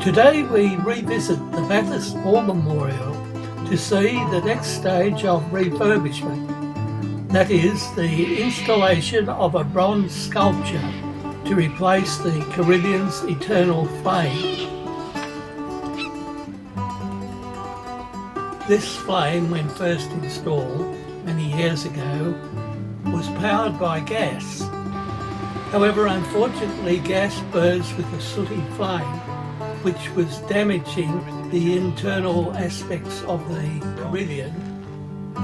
Today we revisit the Bathurst War Memorial to see the next stage of refurbishment, that is, the installation of a bronze sculpture to replace the Carillion's eternal flame. This flame, when first installed many years ago, was powered by gas. However, unfortunately, gas burns with a sooty flame, which was damaging the internal aspects of the Carillon,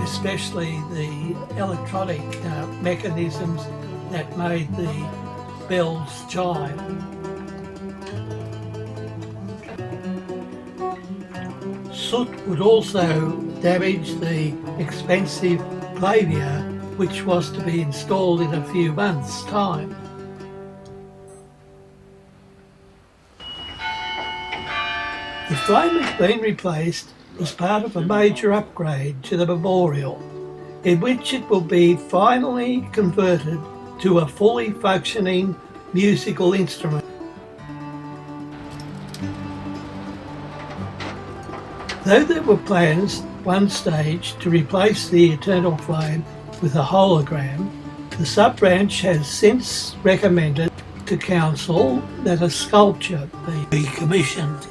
especially the electronic mechanisms that made the bells chime. Soot would also damage the expensive clavier, which was to be installed in a few months' time. The flame has been replaced as part of a major upgrade to the memorial, in which it will be finally converted to a fully functioning musical instrument. Though there were plans one stage to replace the eternal flame with a hologram, the sub-branch has since recommended to Council that a sculpture be commissioned.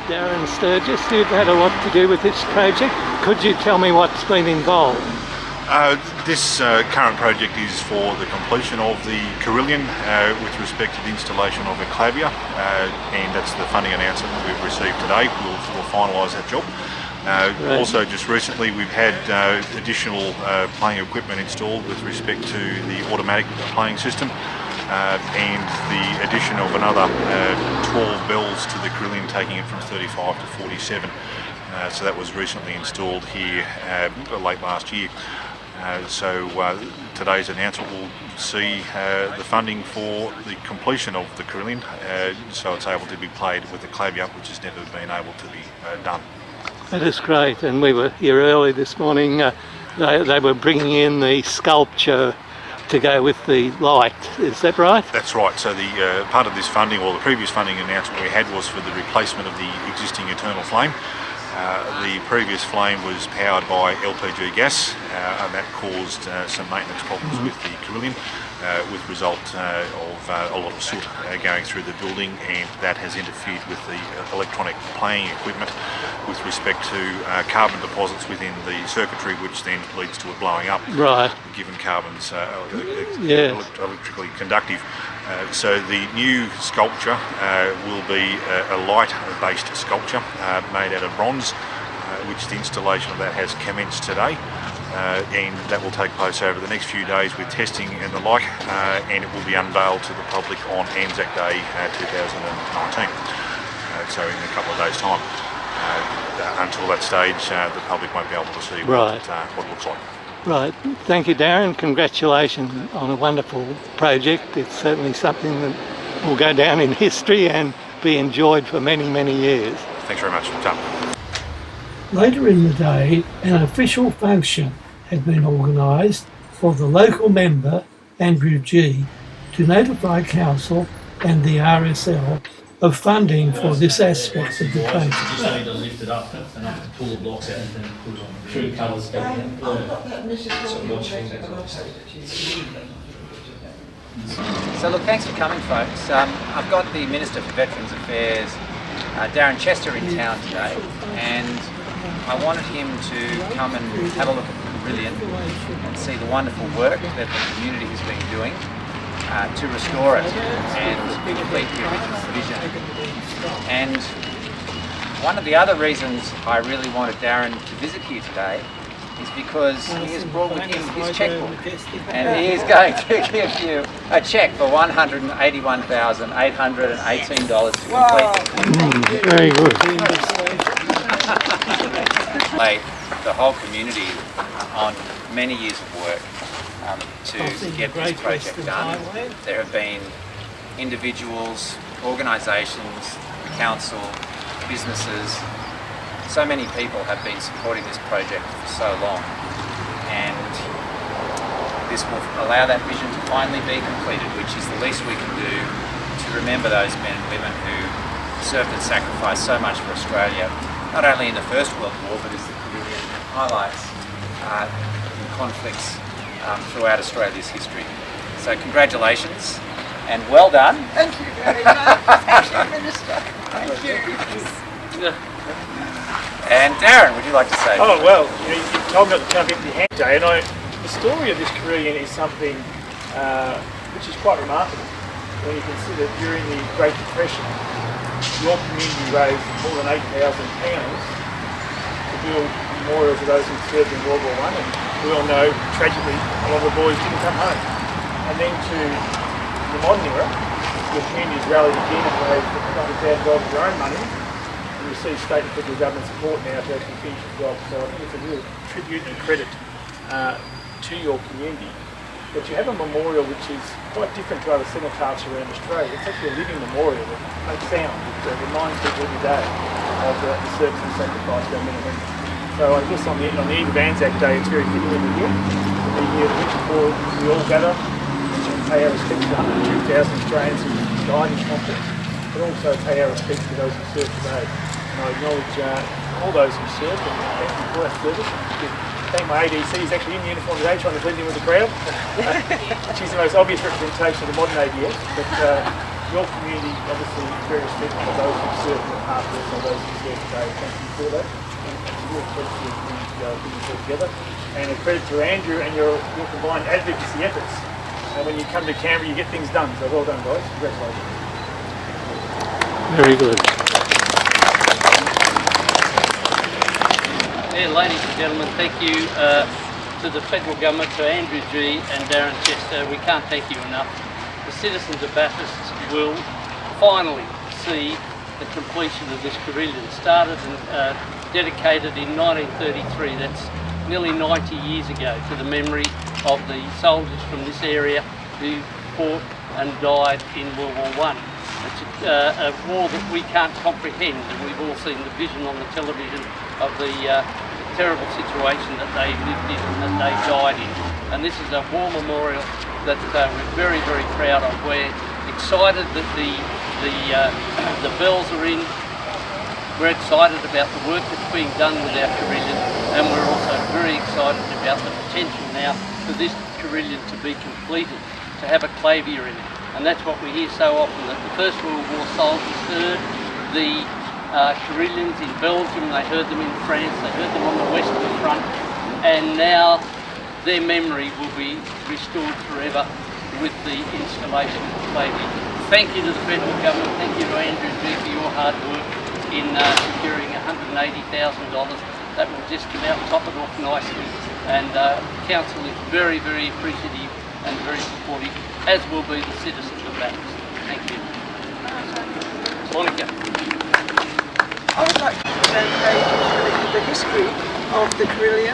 Darren Sturgis, you've had a lot to do with this project. Could you tell me what's been involved? This current project is for the completion of the Carillon with respect to the installation of a clavier, and that's the funding announcement that we've received today. We'll finalise that job. Right. Also, just recently we've had additional playing equipment installed with respect to the automatic playing system. And the addition of another 12 bells to the Carillon, taking it from 35 to 47. So that was recently installed here late last year. So today's announcement will see the funding for the completion of the Carillon, so it's able to be played with the clavier, which has never been able to be done. That is great, and we were here early this morning. They were bringing in the sculpture to go with the light, is that right? That's right. So the part of this funding, or the previous funding announcement we had, was for the replacement of the existing eternal flame. The previous flame was powered by LPG gas, and that caused some maintenance problems with the Carillon, with result of a lot of soot going through the building, and that has interfered with the electronic playing equipment with respect to carbon deposits within the circuitry, which then leads to it blowing up. Right. Given carbon's electrically conductive. So the new sculpture will be a light-based sculpture made out of bronze, which the installation of that has commenced today, and that will take place over the next few days with testing and the like, and it will be unveiled to the public on Anzac Day 2019, so in a couple of days' time. Until that stage, the public won't be able to see what it looks like. Right. Thank you, Darren. Congratulations on a wonderful project. It's certainly something that will go down in history and be enjoyed for many, many years. Thanks very much. Later in the day, an official function had been organised for the local member, Andrew G, to notify Council and the RSL of funding for this aspect of the project. You just need to lift it up enough to pull the blocks out and then put it on. True colours going in. So look, thanks for coming, folks. I've got the Minister for Veterans Affairs, Darren Chester, in town today, and I wanted him to come and have a look at the Carillon and see the wonderful work that the community has been doing to restore it and complete the original vision. And one of the other reasons I really wanted Darren to visit here today is because he has brought with him his chequebook, and he is going to give you a cheque for $181,818 to complete. Very good. The whole community on many years of work to get this project done. There have been individuals, organisations, the council, businesses, so many people have been supporting this project for so long, and this will allow that vision to finally be completed, which is the least we can do to to remember those men and women who served and sacrificed so much for Australia, not only in the First World War, but as the Carillon highlights, in conflicts throughout Australia's history. So congratulations and well done. Thank you very much. Thank you, Minister. Thank you. And Darren, would you like to say? Oh well, you told me not to come empty handed today, and the story of this Carillon is something which is quite remarkable when you consider during the Great Depression, your community raised more than £8,000 to build memorials of those who served in World War I, and we all know tragically a lot of the boys didn't come home. And then to the modern era, your communities rallied again and raised $100,000 of their own money, and receive state and federal government support now to actually finish the job. So I think it's a real tribute and credit to your community. But you have a memorial which is quite different to other cenotaphs around Australia. It's actually a living memorial that makes sound. It reminds people every day of the service and sacrifice of our men and women. So I guess on the eve of Anzac Day, it's very fitting that we're here. We'll be here the week before we all gather and pay our respects to 102,000 Australians who died in conflict, but also pay our respects to those who serve today. And I acknowledge all those who served and thank you for that service. I think my ADC is actually in uniform today trying to blend in with the crowd. She's the most obvious representation of the modern ADS, but your community obviously is very respectful of those who served in the past and also those who serve today. Thank you for that. And it's a real credit to your community to go put this all together. And a credit to Andrew and your combined advocacy efforts. And when you come to Canberra, you get things done. So well done, guys. Congratulations. Very good. Yeah, ladies and gentlemen, thank you to the federal government, to Andrew G and Darren Chester. We can't thank you enough. The citizens of Bathurst will finally see the completion of this Carillon. Started and dedicated in 1933. That's nearly 90 years ago, to the memory of the soldiers from this area who fought and died in World War I. It's a war that we can't comprehend, and we've all seen the vision on the television of the terrible situation that they lived in and that they died in. And this is a war memorial that we're very, very proud of. We're excited that the bells are in. We're excited about the work that's being done with our Carillon, and we're also very excited about the potential now for this Carillon to be completed, to have a clavier in it. And that's what we hear so often, that the First World War soldiers heard the Carillons in Belgium, they heard them in France, they heard them on the Western Front, and now their memory will be restored forever with the installation of the clavier. Thank you to the federal government, thank you to Andrew G for your hard work in securing $180,000. That will just about top it off nicely, and Council is very, very appreciative and very supportive, as will be the citizens of Bathurst. Thank you. Monica. I would like to present the history of the Carillon.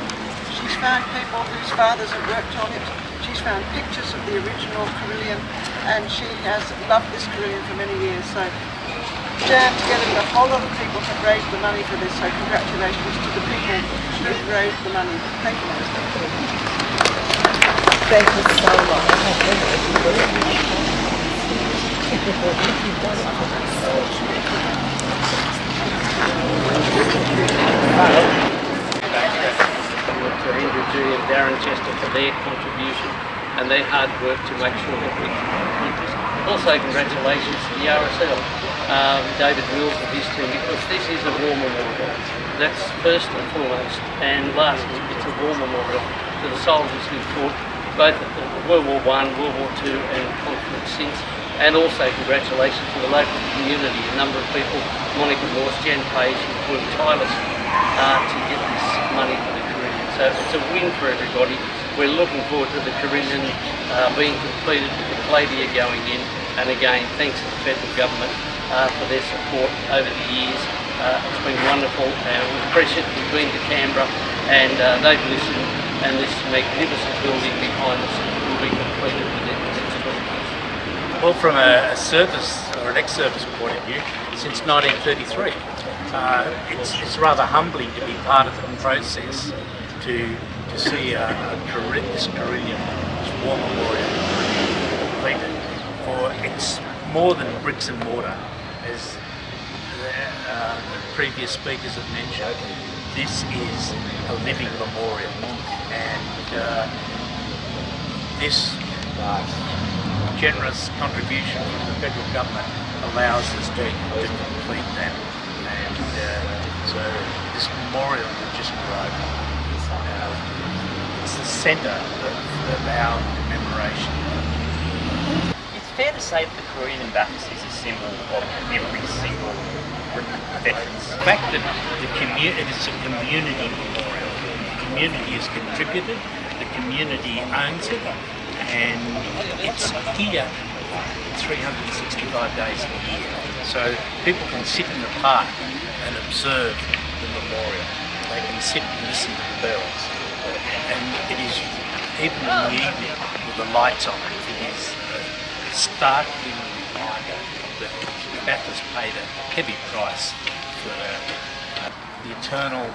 She's found people whose fathers have worked on it. She's found pictures of the original Carillon, and she has loved this Carillon for many years. So, jammed together with a whole lot of people have raised the money for this. So, congratulations to the people who've raised the money. Thank you, Minister. Thank you so much. To Andrew G and Darren Chester for their contribution and their hard work to make sure that we can complete this. Also congratulations to the RSL, David Mills and his team, because this is a war memorial. That's first and foremost, and lastly it's a war memorial to the soldiers who fought both at World War I, World War II and conflict since. And also congratulations to the local community, a number of people, Monica Morse, Jen Page, who worked tirelessly to get this money for the Carillon. So it's a win for everybody. We're looking forward to the Carillon being completed with the clavier going in. And again, thanks to the federal government for their support over the years. It's been wonderful and we're appreciative. We've been to Canberra and they've listened, and this magnificent building behind us will be completed within the next 12 years. Well, from a service or an ex-service point of view, since 1933, it's rather humbling to be part of the process to see this Carillon, this war memorial completed. For it's more than bricks and mortar, as the previous speakers have mentioned. This is a living memorial, and this generous contribution from the federal government allows us to complete that, and so this memorial will just grow. It's the centre of our commemoration. It's fair to say that the Carillon in Bathurst is a symbol of every single veterans. The fact that it is a community memorial, the community has contributed, the community owns it, and it's here 365 days a year. So people can sit in the park and observe the memorial. They can sit and listen to the bells. And it is, even in the evening with the lights on, it is a startling reminder that Bathurst paid a heavy price for the eternal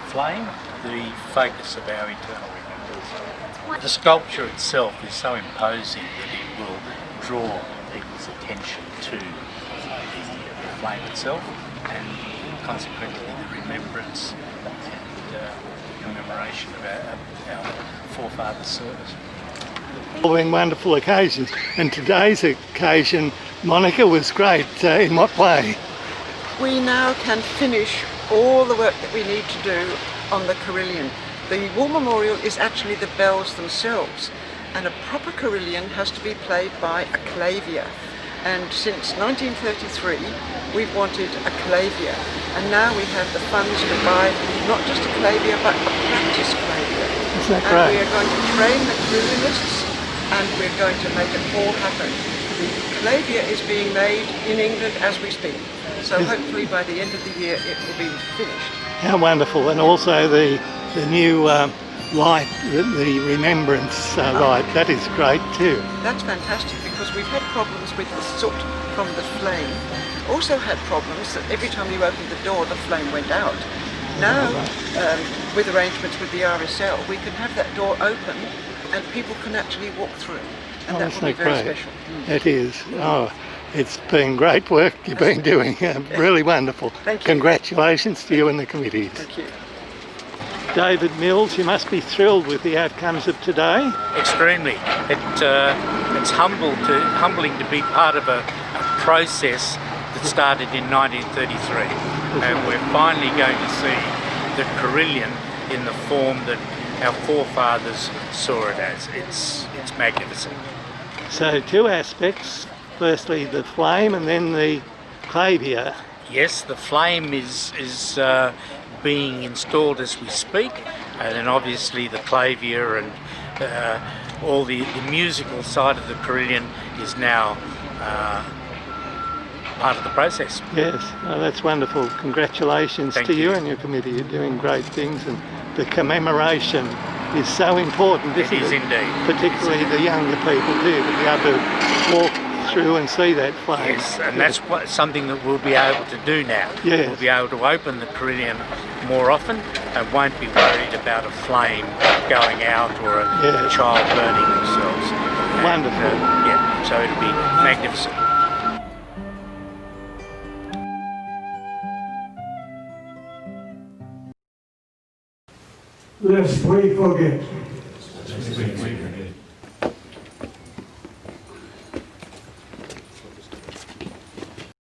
flame, the focus of our eternal remembrance. The sculpture itself is so imposing that it will draw people's attention to the flame itself, and consequently the remembrance and commemoration of our forefathers' service. All been wonderful occasions, and today's occasion, Monica, was great. In what way? We now can finish all the work that we need to do on the carillon. The War Memorial is actually the bells themselves, and a proper carillon has to be played by a clavier. And since 1933 we've wanted a clavier, and now we have the funds to buy not just a clavier but a practice clavier. Isn't that and great? we are going to train the carillonists, and we're going to make it all happen. The clavier is being made in England as we speak, so hopefully by the end of the year it will be finished. How wonderful, and also the new light, the remembrance light, that is great too. That's fantastic, because we've had problems with the soot from the flame. Also had problems that every time you opened the door the flame went out. Now, with arrangements with the RSL, we can have that door open and people can actually walk through, and that will be very special. It is. Oh, it's been great work you've been doing. Really wonderful. Thank you. Congratulations to you and the committees. Thank you. David Mills, you must be thrilled with the outcomes of today. Extremely. It's humbling to be part of a process that started in 1933, and we're finally going to see the carillon in the form that our forefathers saw it as. It's magnificent. So two aspects, firstly the flame and then the clavier. Yes, the flame is being installed as we speak, and then obviously the clavier and all the musical side of the carillon is now part of the process. Yes, oh, that's wonderful. Congratulations Thank to you you. and your committee. You're doing great things, and the commemoration is so important, isn't it? It is indeed. Particularly the younger people too, to be able to walk through and see that flame. Yes, and that's something that we'll be able to do now. Yes. We'll be able to open the carillon more often and won't be worried about a flame going out or a child burning themselves. Wonderful. Yeah, so it'll be magnificent. Lest we forget.